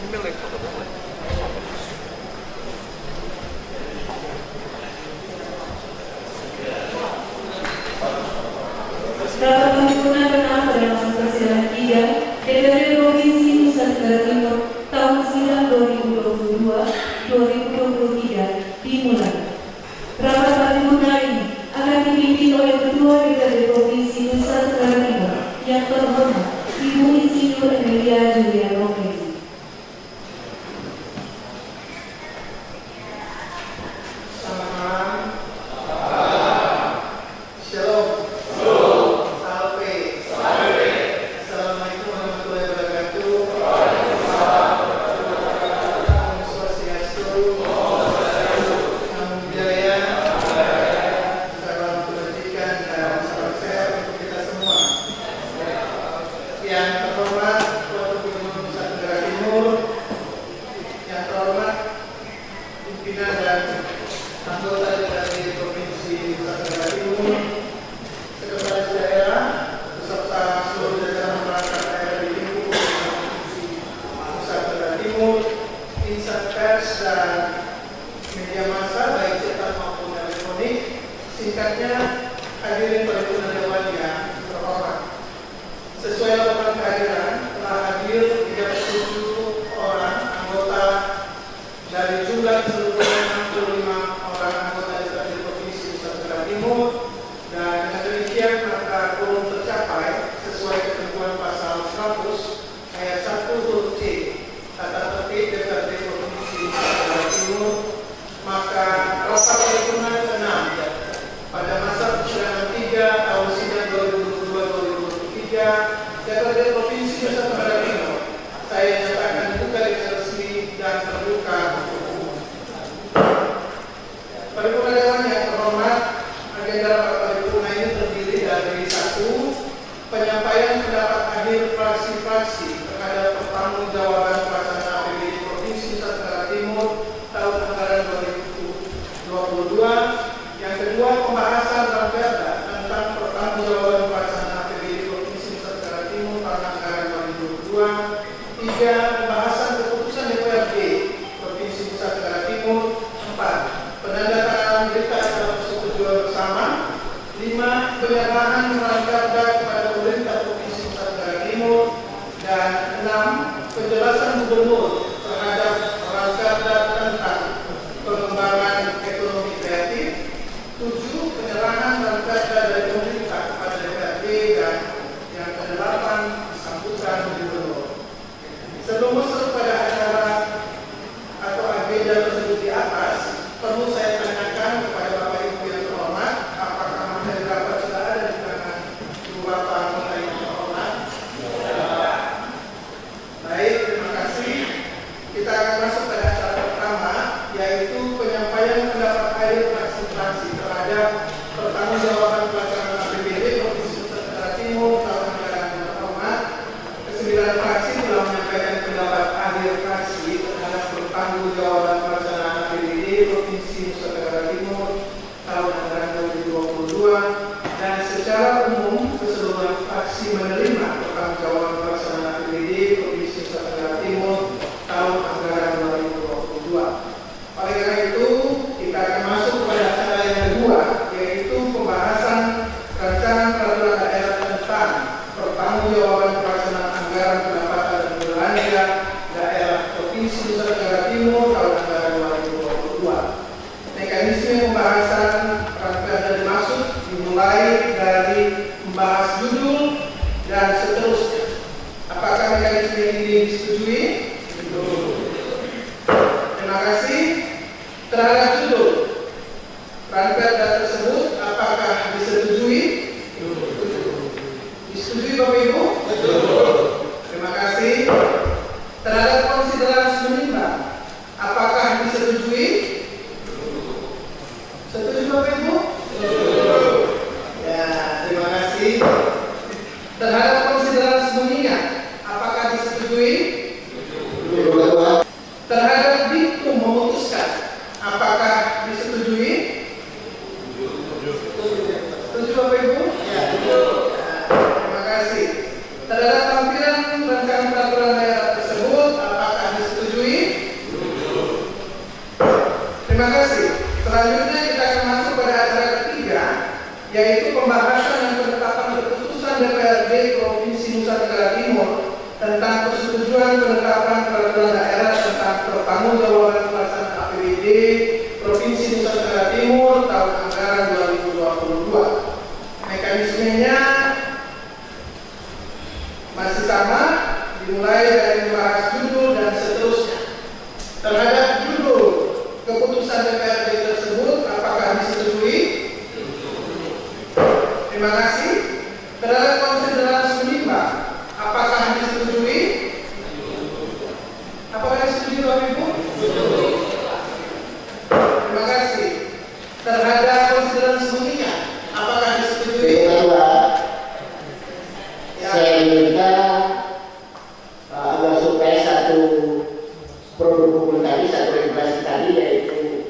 milik kota Bogor. Rapat paripurna ke-6 pada masa persidangan 3 DPRD Provinsi Nusa Tenggara Timur tahun sidang 2022-2023 dimulai. Rapat paripurna ini akan dipimpin oleh Ketua DPRD Provinsi Nusa Tenggara Timur yang terhormat Ibu Insinyur Emilia Julia Rompesi. Terhadap diktum memutuskan apakah Pertanggungjawaban pelaksanaan APBD Provinsi Nusa Tenggara Timur tahun anggaran 2022. Mekanismenya masih sama, dimulai dari membahas judul dan seterusnya. Terhadap judul keputusan DPRD tersebut, apakah disetujui? Terima kasih. Terhadap konsiderasi menimbang, apakah disetujui? Apakah disetujui, Bapak Ibu? Terima kasih. Terhadap konsiderasi mengingat, apakah disetujui? Saya minta agar supaya satu produk hukum tadi, satu regulasi tadi, yaitu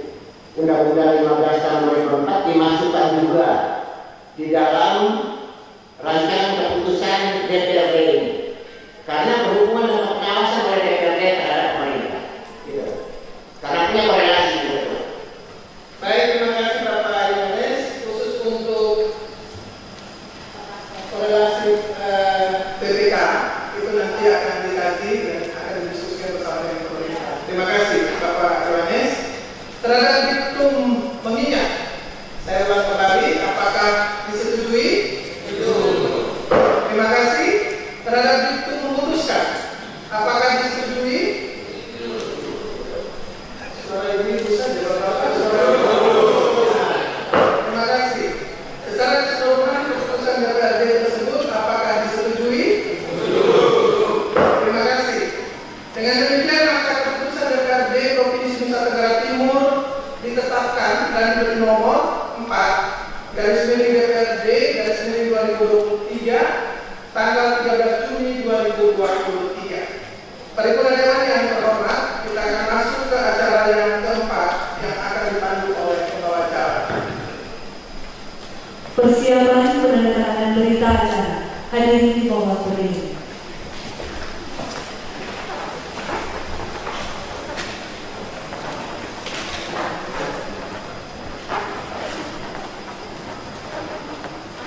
Undang-Undang 15 tahun 2004 dimasukkan juga di dalam rancangan keputusan DPRD ini, karena berhubungan dengan pengawasan oleh DPRD terhadap pemerintah, gitu. Karena punya korelasi gitu. Baik, terima kasih Bapak Yones. Khusus untuk korelasi BPK itu nanti akan dikaji dan akan didiskusikan bersama dengan pemerintah. Terima kasih Bapak Yones. Terhadap diktum mengingat, saya ulang kembali, apakah disetujui? Terima kasih. Terhadap diktum memutuskan, apakah disetujui? Suara ibu saja Bapak. Terima kasih. Secara keseluruhan keputusan DPRD tersebut apakah disetujui? Terima kasih. Dengan demikian maka keputusan DPRD Provinsi Nusa Tenggara Timur ditetapkan dan bernomor 4/DPRD/2023 tanggal 13 Juni 2023. Paripurna Dewan yang terhormat, kita akan masuk ke acara yang keempat yang akan dipandu oleh pembawa acara. Persiapan penandatanganan berita acara. Hadirin di bawah berdiri.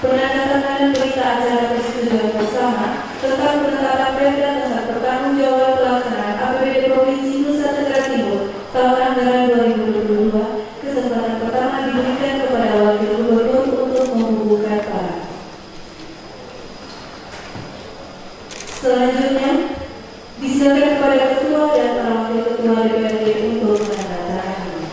Penandatanganan berita acara persetujuan bersama tentang penetapan perda tentang pertanggungjawaban pelaksanaan APBD Provinsi Nusa Tenggara Timur tahun anggaran 2022. Kesempatan pertama diberikan kepada Wakil Gubernur untuk membuka acara. Selanjutnya disilakan kepada Ketua dan para Wakil Ketua DPRD untuk menandatangani.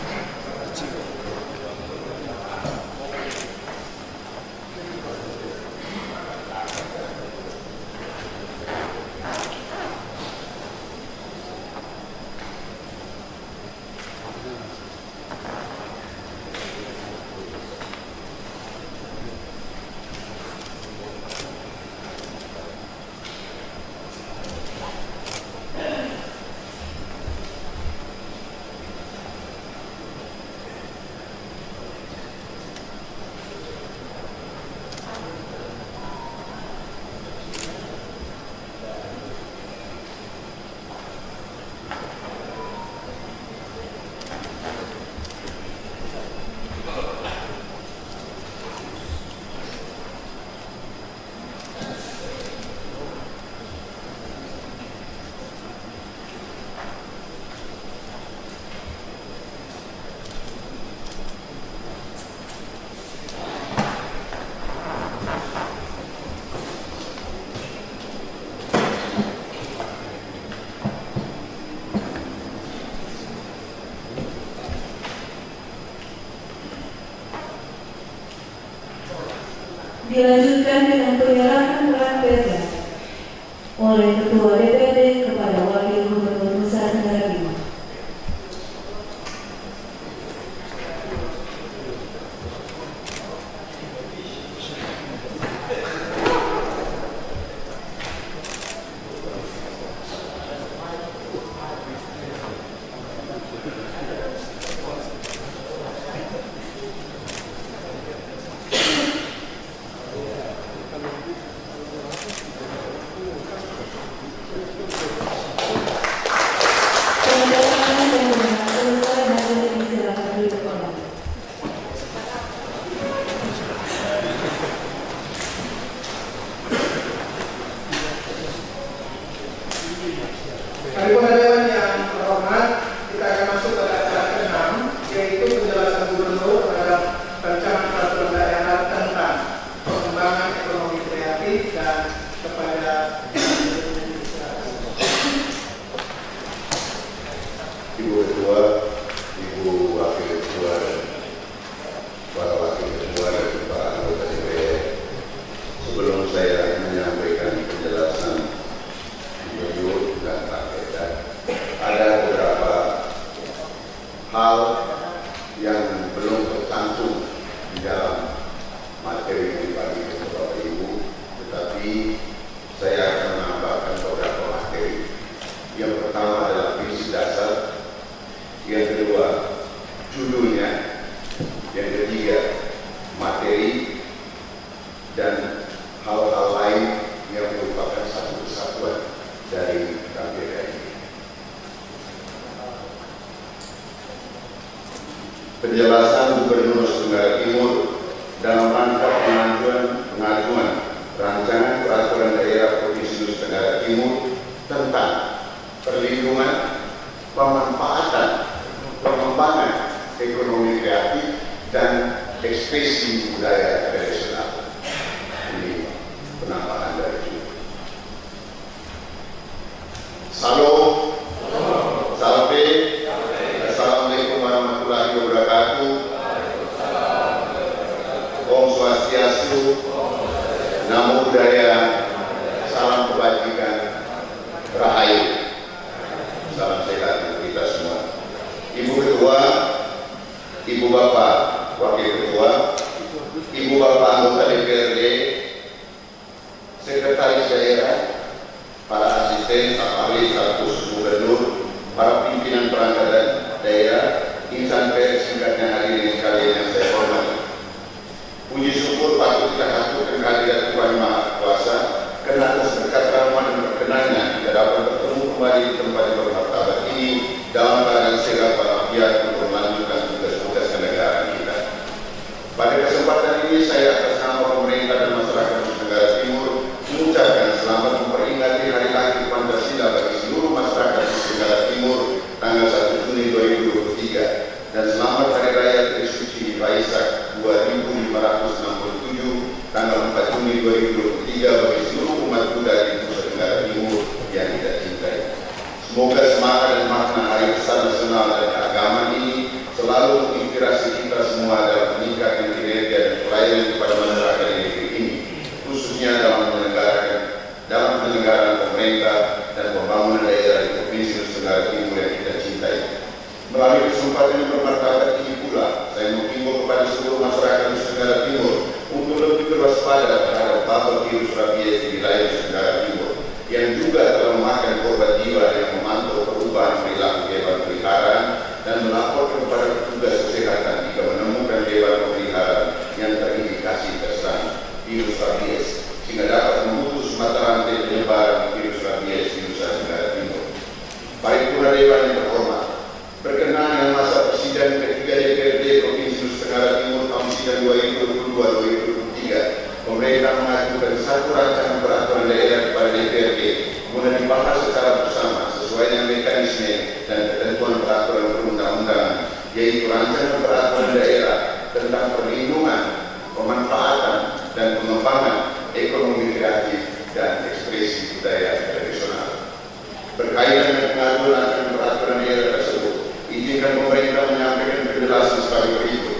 Dilanjutkan dengan penyerahan peran perda oleh Ketua DPRD kepada Wakil Gubernur Nusa Tenggara Timur. Ibu Ketua, Ibu Wakil Ketua, para Wakil Ketua dan para anggota DPR. Sebelum saya menyampaikan penjelasan video dan paketan, ada beberapa hal yang belum tercantum di dalam materi yang dibagi ke Bapak Ibu, tetapi saya akan menambahkan beberapa materi. Yang pertama adalah prinsip dasar, yang kedua judulnya, yang ketiga materi, dan hal-hal lain yang merupakan satu kesatuan dari KPK ini. Penjelasan Gubernur Nusa Tenggara Timur dalam rangka pengajuan rancangan peraturan daerah Provinsi Nusa Tenggara Timur tentang perlindungan, pemanfaatan, pengembangan ekonomi kreatif dan ekspresi budaya tradisional. Ini penambahan dari itu. Salam, salve, assalamualaikum warahmatullahi wabarakatuh. Om Swastiastu, Namo Buddhaya, salam kebajikan, rahayu. Salam sehat untuk kita semua. Ibu Ketua, Ibu Bapak Wakil Ketua, Ibu Bapak anggota DPRD, Sekretaris Daerah, para asisten, staf ahli, stafsus gubernur, para pimpinan perangkat daerah, insan pers, singkatnya hadirin sekalian yang saya hormati. Puji syukur patut kita haturkan kehadirat Tuhan Maha Kuasa karena atas berkat rahmat dan perkenannya kita dapat bertemu kembali di tempat yang bermartabat ini dalam keadaan sehat walafiat untuk melanjutkan tugas-tugas kenegaraan kita. Pada kesempatan ini saya atas nama pemerintah dan masyarakat Nusa Tenggara Timur mengucapkan selamat memperingati Hari Lahir Pancasila bagi seluruh masyarakat Nusa Tenggara Timur tanggal 1 Juni 2023 dan selamat Hari Raya Trisuci Waisak 2567 tanggal 4 Juni 2023 bagi seluruh umat Buddha di Nusa Tenggara Timur yang kita cintai. Semoga semangat dan makna Hari Besar Nasional dan Keagamaan ini selalu menginspirasi kita semua dalam meningkatkan kinerja dan pelayanan kepada masyarakat di negeri ini, khususnya dalam penyelenggaraan pemerintah dan pembangunan daerah di Provinsi Nusa Tenggara Timur yang kita cintai. Melalui kesempatan yang bermartabat ini pula, saya menghimbau kepada seluruh masyarakat Nusa Tenggara Timur untuk lebih berwaspada terhadap wabah virus rabies di wilayah Nusa Tenggara Timur yang juga telah memakan korban jiwa yang memantau perubahan perilaku hewan peliharaan dan melaporkan kepada petugas kesehatan jika menemukan hewan peliharaan yang terindikasi terserang virus rabies sehingga dapat memutus mata rantai penyebaran virus rabies di Nusa Tenggara Timur. Paripurna Dewan yang terhormat, berkenaan dengan masa persidangan ketiga DPRD Provinsi Nusa Tenggara Timur tahun sidang 2022-2023, pemerintah mengajukan satu rancangan peraturan daerah kepada DPRD guna dibahas secara bersama sesuai dengan mekanisme dan ketentuan peraturan perundang-undangan, yaitu rancangan peraturan daerah tentang perlindungan, pemanfaatan, dan pengembangan ekonomi kreatif dan ekspresi budaya tradisional. Berkaitan dengan pengajuan rancangan peraturan daerah tersebut, izinkan pemerintah menyampaikan penjelasan sebagai berikut.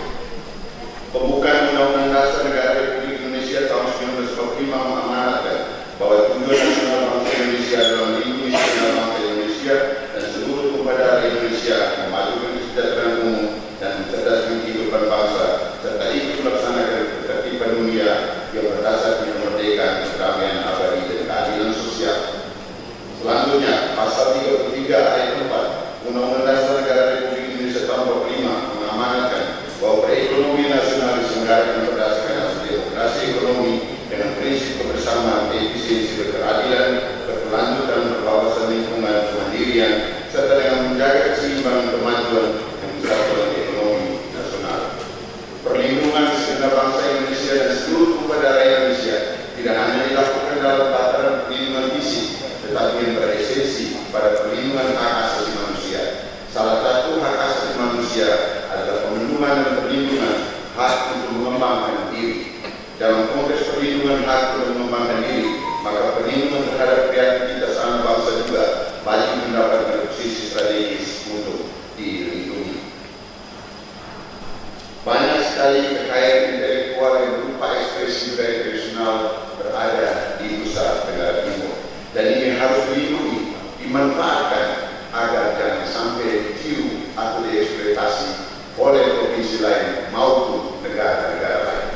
Pembukaan Undang-Undang Dasar Negara Republik Indonesia tahun 1945 mengamanatkan bahwa tujuan nasional bangsa Indonesia adalah melindungi segenap bangsa Indonesia dan seluruh tumpah darah Indonesia, memajukan kesejahteraan umum dan mencerdaskan kehidupan bangsa, serta ikut melaksanakan ketertiban dunia yang berdasarkan kemerdekaan, kedamaian abadi dan keadilan sosial. Selanjutnya, pasal 33 ayat 4 Undang-Undang Dasar Negara Republik Indonesia tahun 45 mengamanatkan bahwa perekonomian nasional diselenggarakan berdasarkan asas demokrasi ekonomi dengan prinsip kebersamaan, efisiensi, berkeadilan, berkelanjutan, berwawasan lingkungan, kemandirian, serta dengan menjaga keseimbangan kemajuan dan kesatuan ekonomi nasional. Perlindungan segenap bangsa Indonesia dan seluruh tumpah darah Indonesia tidak hanya dilakukan dalam tataran perlindungan fisik, tetapi yang beresensi pada perlindungan hak asasi manusia. Salah satu hak asasi manusia adalah pemenuhan dan perlindungan hak untuk mengembangkan diri. Dalam konteks perlindungan hak untuk mengembangkan diri, maka perlindungan terhadap kreativitas anak bangsa juga wajib mendapatkan posisi strategis untuk sekali kekayaan intelektual yang berupa ekspresi budaya tradisional berada di Nusa Tenggara Timur. Dan ini harus dilindungi, dimanfaatkan agar jangan sampai hiu atau dieksploitasi oleh provinsi lain maupun negara-negara lain.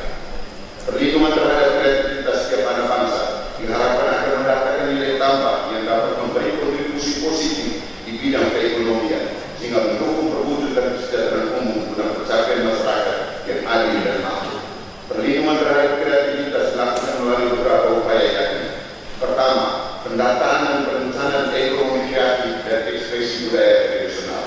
Perlindungan terhadap kreativitas setiap anak bangsa diharapkan akan mendatangkan nilai tambah yang dapat memberi kontribusi positif di bidang perekonomian sehingga mendukung perwujudan kesejahteraan umum guna pencapaian masyarakat yang adil dan makmur. Perlindungan terhadap kreativitas dilakukan melalui beberapa upaya yakni: pertama, pendataan dan perencanaan ekonomi kreatif dan ekspresi budaya tradisional.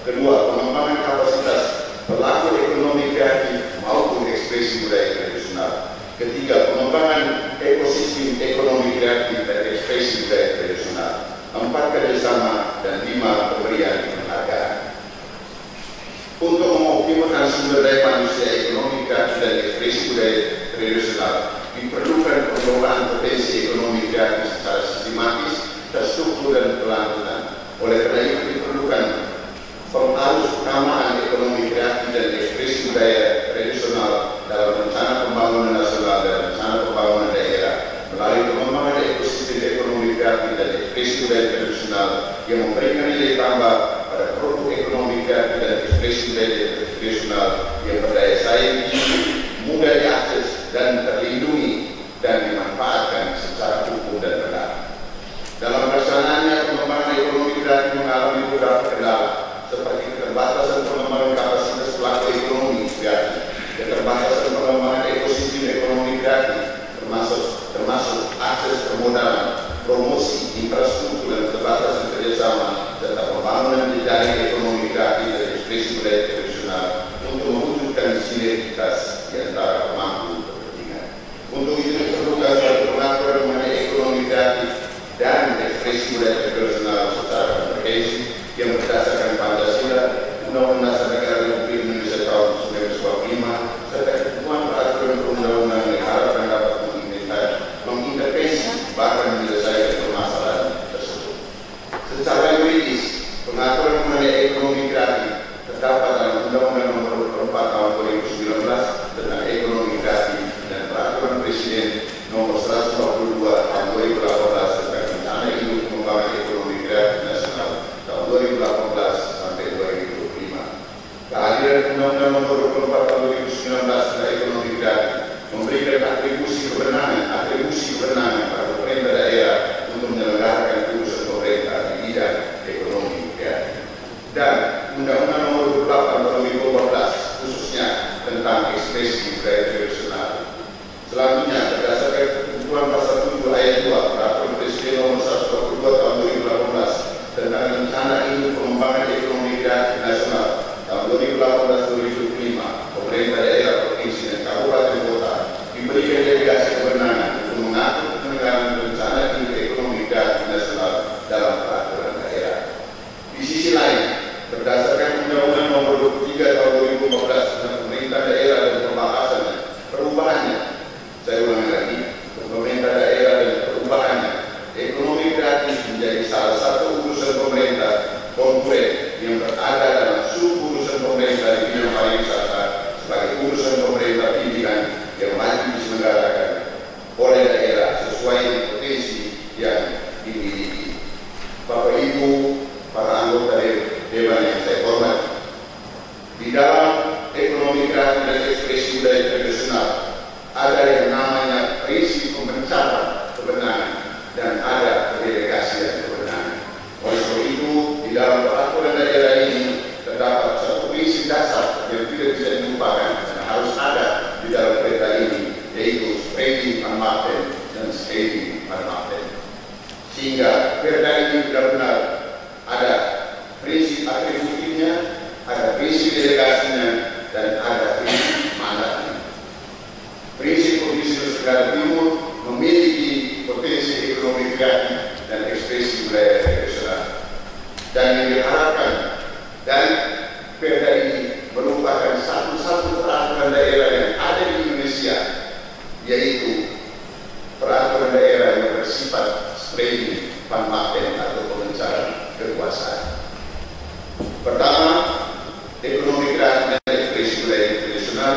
Kedua, pengembangan kapasitas pelaku ekonomi kreatif maupun ekspresi budaya tradisional. Ketiga, pengembangan ekosistem ekonomi kreatif dan ekspresi budaya tradisional. 4, kerjasama, dan 5, pemberian penghargaan. Untuk mengoptimalkan sumber daya manusia ekonomi kreatif dan ekspresi budaya tradisional, diperlukan pengelolaan potensi ekonomi kreatif secara sistematis, terstruktur, dan berkelanjutan. Oleh karena itu diperlukan pengarus utamaan ekonomi kreatif dan ekspresi budaya tradisional dalam rencana pembangunan nasional dan rencana pembangunan daerah melalui pengembangan ekosistem ekonomi kreatif dan ekspresi budaya tradisional yang memberikan nilai tambah pada produk ekonomi kreatif dan ekspresi budaya tradisional yang berdaya saing tinggi, mudah diakses dan terlindungi dan dimanfaatkan secara hukum dan benar. Dalam pelaksanaannya, pengembangan ekonomi kreatif mengalami beberapa kendala seperti keterbatasan pengembangan kapasitas pelaku ekonomi kreatif, keterbatasan pengembangan ekosistem ekonomi kreatif, termasuk akses permodalan, promosi, infrastruktur, dan keterbatasan kerjasama, serta pembangunan jejaring ekonomi kreatif dan ekspresi budaya tradisional untuk mewujudkan sinergitas di antara pemangku kepentingan. Untuk itu diperlukan suatu pengaturan mengenai ekonomi kreatif dan ekspresi budaya tradisional secara komprehensif yang berdasarkan Pancasila, Undang-Undang Dasar Negara Republik Indonesia tahun 1945, serta ketentuan peraturan perundang-undangan yang diharapkan dapat mengintervensi bahkan menyelesaikan permasalahan tersebut. Secara yuridis, pengaturan mengenai ekonomi kreatif terdapat dalam Undang-Undang Nomor 24 Tahun 2019 tentang ekonomi kreatif dan Peraturan Presiden Nomor 122 Tahun 2018 tentang rencana induk pengembangan ekonomi kreatif nasional tahun 2018 sampai 2025. Kehadiran Undang-Undang Nomor 24 Tahun 2019 tentang ekonomi kreatif memberikan atribusi kewenangan pada pemerintah daerah untuk menyelenggarakan urusan pemerintah di bidang ekonomi kreatif. Dan Undang-Undang Nomor 28 Tahun 2012 khususnya tentang ekspresi budaya tradisional. Selanjutnya, berdasarkan ketentuan pasal 7 ayat 2 Peraturan Presiden Nomor 122 Tahun 2018 tentang rencana induk pengembangan ekonomi kreatif nasional tahun 2018-2025, pemerintah daerah, provinsi, dan kabupaten kota diberikan delegasi kewenangan untuk mengatur penyelenggaraan rencana induk ekonomi kreatif nasional dalam peraturan daerah. Di sisi lain, berdasarkan Undang-Undang Nomor 23 Tahun 2015 tentang pemerintah daerah dan pembahasannya, perubahannya, saya ulangi lagi, pemerintah daerah dan perubahannya, ekonomi kreatif menjadi salah satu urusan pemerintah konkret yang berada dalam sub-urusan pemerintah di bidang pariwisata sebagai urusan pemerintah pilihan yang wajib diselenggarakan oleh daerah sesuai dengan potensi yang dimiliki. Bapak Ibu, para anggota Dewan yang saya hormati, di dalam ekonomi kreatif dan ekspresi budaya tradisional ada yang namanya prinsip pemecatan kewenangan dan ada delegasi kewenangan. Oleh sebab itu, di dalam peraturan daerah ini terdapat satu prinsip dasar yang tidak bisa dilupakan dan harus ada di dalam perintah ini, yaitu spreading van Marten dan spreading van Marten. Sehingga perda ini benar-benar ada prinsip atributifnya, ada prinsip delegasinya, dan ada prinsip mandatnya. Prinsip Provinsi Nusa Tenggara Timur memiliki potensi ekonomi kreatif dan ekspresi budaya tradisional. Dan yang diharapkan dari perda ini merupakan satu-satu peraturan daerah yang ada di Indonesia, yaitu peraturan daerah yang bersifat spreading van Marten atau pemencaran kekuasaan. Pertama, ekonomi kreatif dan ekspresi budaya tradisional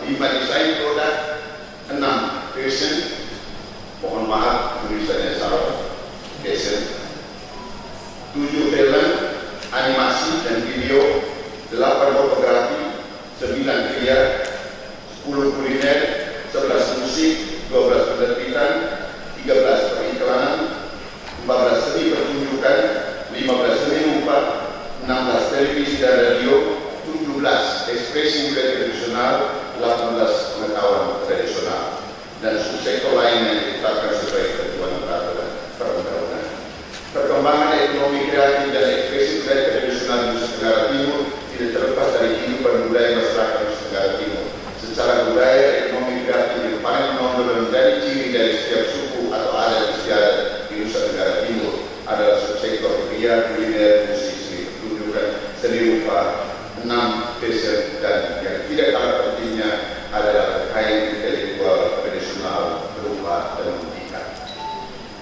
5 desain produk, 6 fashion, mohon maaf tulisannya salah, fashion, 7 film, animasi dan video, 8 fotografi, 9 kria, 10 kuliner, 11 musik, 12 penerbitan, 13 periklanan, 14 seni pertunjukan, 15 seni rupa, 16 televisi dan radio, 17 ekspresi budaya tradisional, 18 pengetahuan tradisional, dan subsektor lain yang ditetapkan sebagai ketentuan peraturan perundang-undangan. Perkembangan ekonomi kreatif dan ekspresi budaya tradisional di Nusa Tenggara Timur tidak terlepas dari kehidupan budaya masyarakat Nusa Tenggara Timur. Secara budaya, ekonomi kreatif yang paling menonjol dan menjadi ciri dari setiap suku atau adat istiadat di Nusa Tenggara Timur adalah subsektor kria, kuliner, musik, seni pertunjukan, seni rupa, 6 fashion, dan yang tidak kalah pentingnya adalah kain intelektual tradisional berupa tenun ikat.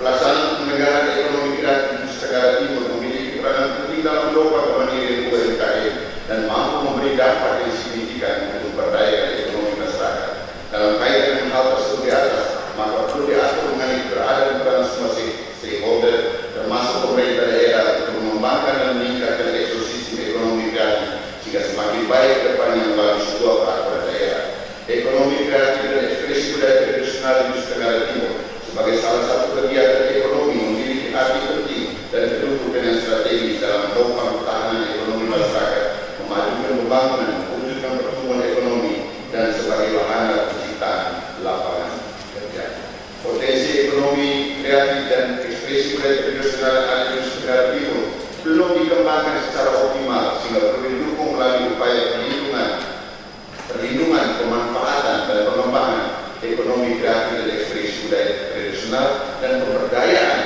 Pelaksanaan penyelenggaraan ekonomi kreatif di Nusa Tenggara Timur memiliki peranan penting dalam mendorong kemandirian UMKM dan mampu memberi dampak yang signifikan untuk memperdayakan ekonomi masyarakat. Dalam kaitan dengan hal tersebut di atas, maka perlu diatur mengenai keberadaan peran semua stakeholder, termasuk pemerintah daerah, untuk mengembangkan dan meningkatkan ekosistem ekonomi kreatif sehingga semakin baik ke depannya melalui sebuah peraturan daerah. Ekonomi kreatif dan ekspresi budaya tradisional di Nusa Tenggara Timur sebagai salah satu kegiatan ekonomi memiliki arti penting dan kedudukan yang strategis dalam mendorong ketahanan ekonomi masyarakat, memajukan pembangunan, mewujudkan pertumbuhan ekonomi, dan sebagai wahana penciptaan lapangan kerja. Potensi ekonomi kreatif dan ekspresi budaya tradisional ada di Nusa Tenggara Timur belum dikembangkan secara optimal sehingga perlu didukung melalui upaya perlindungan, pemanfaatan, dan pengembangan ekonomi kreatif dan ekspresi budaya tradisional dan pemberdayaan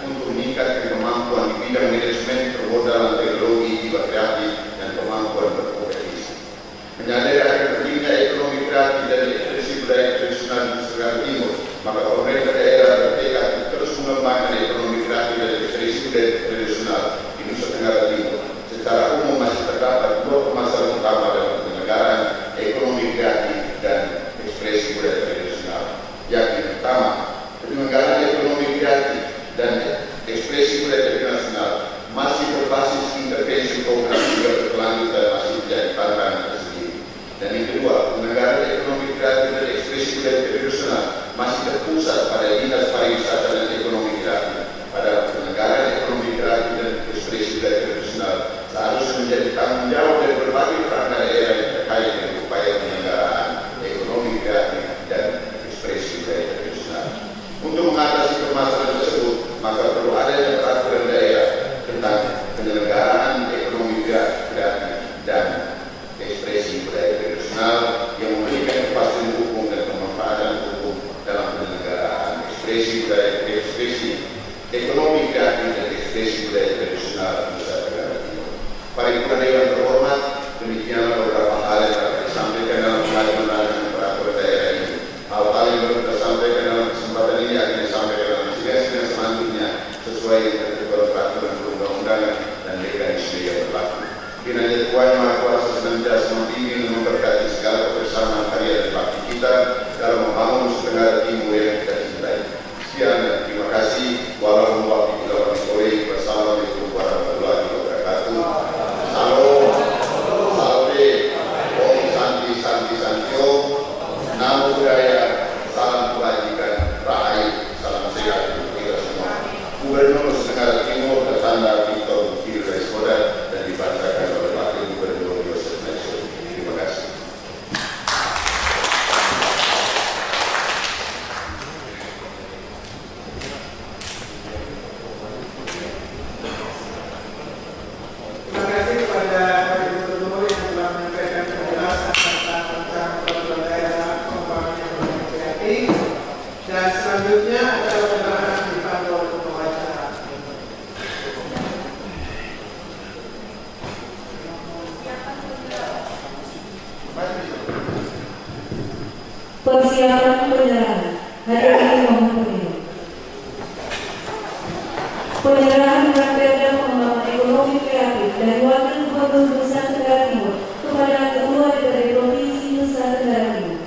untuk meningkatkan kemampuan di bidang manajemen, permodalan, teknologi, jiwa kreatif, dan kemampuan berkompetisi. Menyadari akan pentingnya ekonomi kreatif dan ekspresi budaya tradisional di Nusa Tenggara Timur, maka pemerintah daerah bertekad terus mengembangkan ekonomi kreatif dan ekspresi budaya tradisional di Nusa Tenggara Timur. Secara umum masih terdapat 2 permasalahan utama dalam penyelenggaraan ekonomi kreatif dan ekspresi budaya tradisional, yakni pertama, penyelenggaraan ekonomi kreatif dan ekspresi budaya tradisional masih berbasis intervensi program juga berkelanjutan masih menjadi tantangan tersendiri. Dan yang kedua, penyelenggaraan ekonomi kreatif dan ekspresi budaya tradisional masih terpusat pada dinas pariwisata dan ekonomi kreatif. Pada penyelenggaraan ekonomi kreatif dan ekspresi budaya tradisional seharusnya menjadi tanggung jawab dari berbagai perangkat daerah yang terkait dengan upaya penyelenggaraan ekonomi kreatif dan ekspresi budaya tradisional. Untuk mengatasi permasalahan tersebut, maka perlu adanya peraturan daerah tentang penyelenggaraan ekonomi kreatif dan ekspresi budaya tradisional yang memberikan kepastian hukum dan pemanfaatan hukum dalam penyelenggaraan ekspresi budaya, ekspresi ekonomi kreatif dan ekspresi budaya tradisional di Nusa Tenggara Timur. Paripurna Dewan terhormat, demikianlah beberapa hal yang dapat disampaikan dalam pengajuan peraturan daerah ini. Hal-hal yang baru tersampaikan dalam kesempatan ini akan disampaikan dalam sidang selanjutnya sesuai dengan ketentuan peraturan perundang-undangan dan mekanisme yang berlaku. Kiranya Tuhan Yang Maha Kuasa senantiasa membimbing dan memberkati segala kebersamaan karya dan bakti kita dalam membangun Nusa Tenggara Timur yang kita cintai. Sekian dan terima kasih. Wassalamualaikum warahmatullahi wabarakatuh. Salam, salve, om santi santi santio, namo buddhaya, salam kebajikan, rahayu, salam sehat untuk kita semua. Gubernur Nusa Tenggara Timur tertanda Victor Firly Escoda dan dibacakan oleh Wakil Gubernur Yosef Mansur. Terima kasih. Dan selanjutnya adalah penyerahan di kantor pengacara. Persiapan penyerahan hadirin mohon berdiri. Penyerahan Perda Pengembangan Ekonomi Kreatif dari Wakil Gubernur Nusa Tenggara Timur kepada Ketua DPRD Provinsi Nusa Tenggara Timur.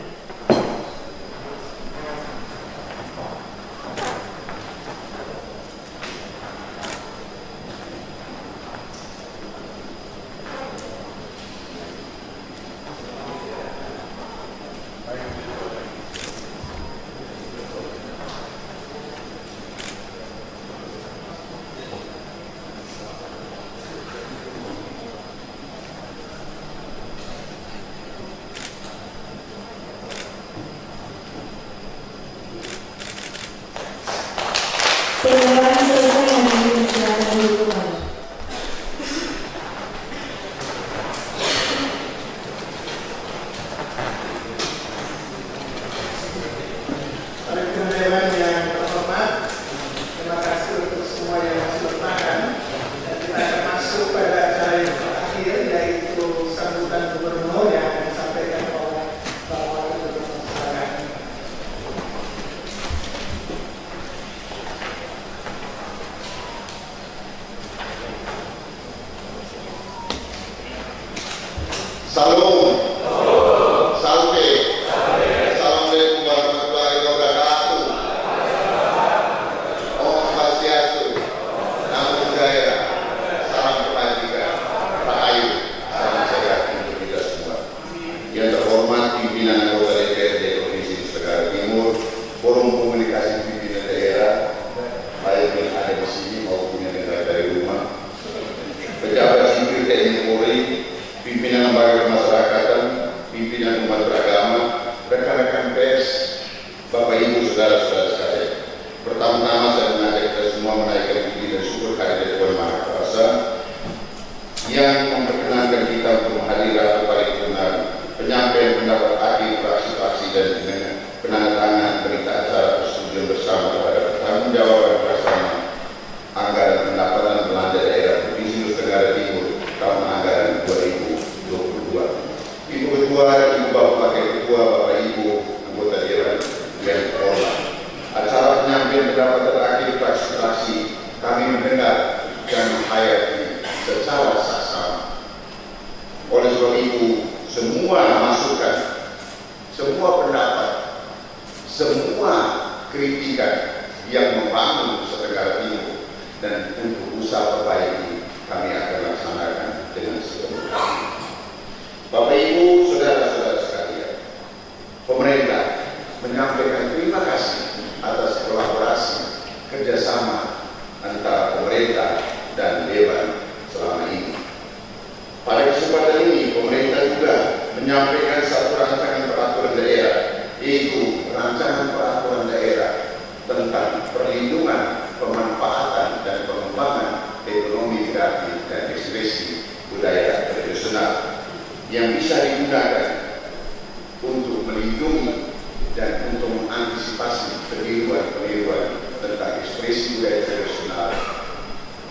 semua pendapat, semua kritikan yang membangun Nusa Tenggara Timur, dan untuk usaha perbaiki kami akan laksanakan dengan sepenuhnya. Bapak Ibu, saudara-saudara sekalian, pemerintah menyampaikan terima kasih atas kolaborasi kerjasama antara pemerintah dan Dewan selama ini. Pada kesempatan ini, pemerintah juga menyampaikan satu rancangan peraturan daerah, yaitu rancangan peraturan daerah tentang perlindungan, pemanfaatan, dan pengembangan ekonomi kreatif dan ekspresi budaya tradisional yang bisa digunakan untuk melindungi dan untuk mengantisipasi peniruan-peniruan tentang ekspresi budaya tradisional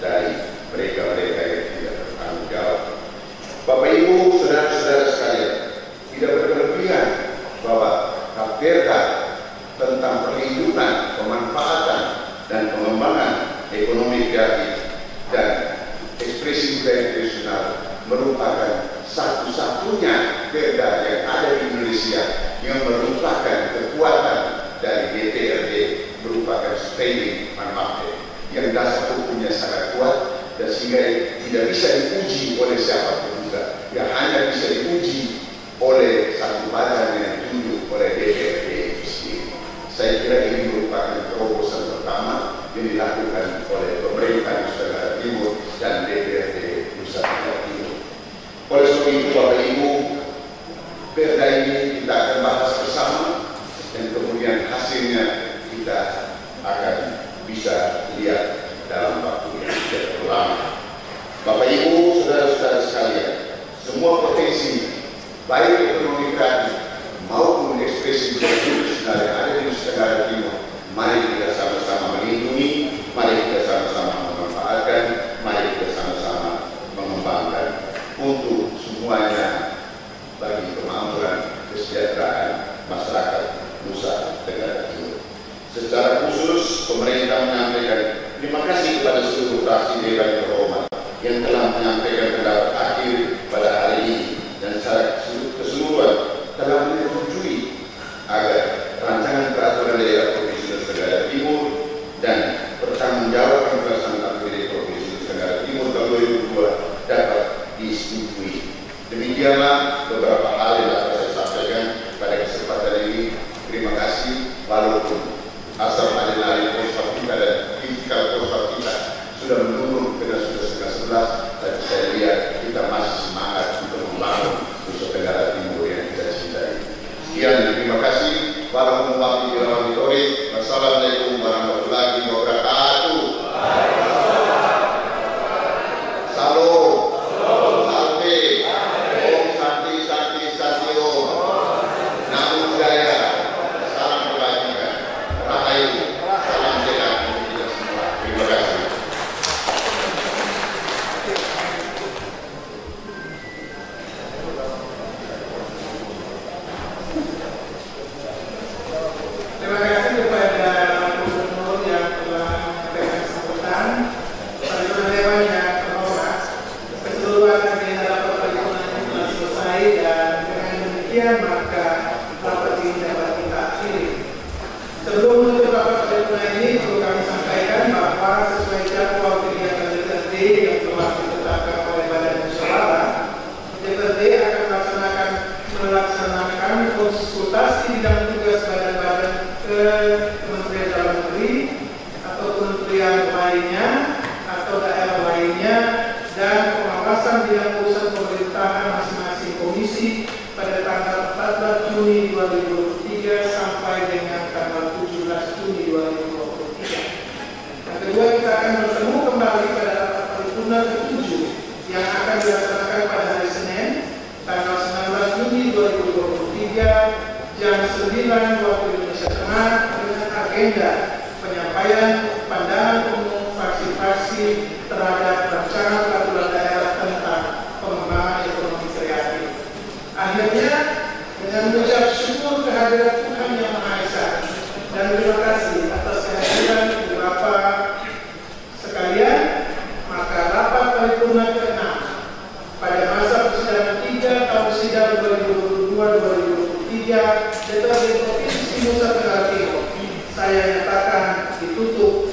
dari mereka-mereka yang tidak bertanggung jawab. Bapak Ibu, saudara-saudara sekalian, tidak berkelebihan bahwa KPRK tentang perlindungan, pemanfaatan, dan pengembangan ekonomi kreatif dan ekspresi budaya tradisional merupakan satu-satunya perda yang ada di Indonesia yang merupakan kekuatan dari DPRD, merupakan spending manufacturing yang dasar hukumnya sangat kuat dan sehingga tidak bisa diuji oleh siapapun juga, yang hanya bisa diuji oleh satu badan yang ditunjuk oleh DPRD itu sendiri. Saya kira ini merupakan terobosan pertama yang dilakukan oleh pemerintah Nusa Tenggara Timur dan DPRD Nusa Tenggara Timur. Oleh sebab itu, Bapak Ibu, perda ini kita akan bahas bersama dan kemudian hasilnya kita akan bisa lihat dalam waktu yang tidak terlalu lama. Bapak Ibu, saudara-saudara sekalian, semua potensi baik ekonomi kreatif maupun ekspresi budaya tradisional yang ada di Nusa Tenggara Timur, mari kita sama-sama melindungi, mari kita sama-sama memanfaatkan, mari kita sama-sama mengembangkan untuk semuanya bagi kemakmuran kesejahteraan masyarakat Nusa Tenggara Timur. Secara khusus, pemerintah menyampaikan terima kasih kepada seluruh fraksi Dewan yang terhormat yang telah menyampaikan pendapat akhir pada hari ini dan secara keseluruhan telah menyetujui agar rancangan peraturan daerah Provinsi Nusa Tenggara Timur dan pertanggungjawaban pelaksanaan APBD Provinsi Nusa Tenggara Timur tahun 2002 dapat disetujui. Demikianlah beberapa hal yang dapat saya sampaikan pada kesempatan ini. Terima kasih. Walaupun asal alih-alih konsep kita dan fisikal konsep kita sudah menurun karena sudah setengah 11, tapi saya lihat kita masih semangat untuk membangun Nusa Tenggara Timur yang kita cintai. Sekian, terima kasih. Warahmatullahi wabarakatuh. Wassalamualaikum warahmatullahi wabarakatuh. Salam. DPRD Provinsi Nusa Tenggara Timur saya nyatakan ditutup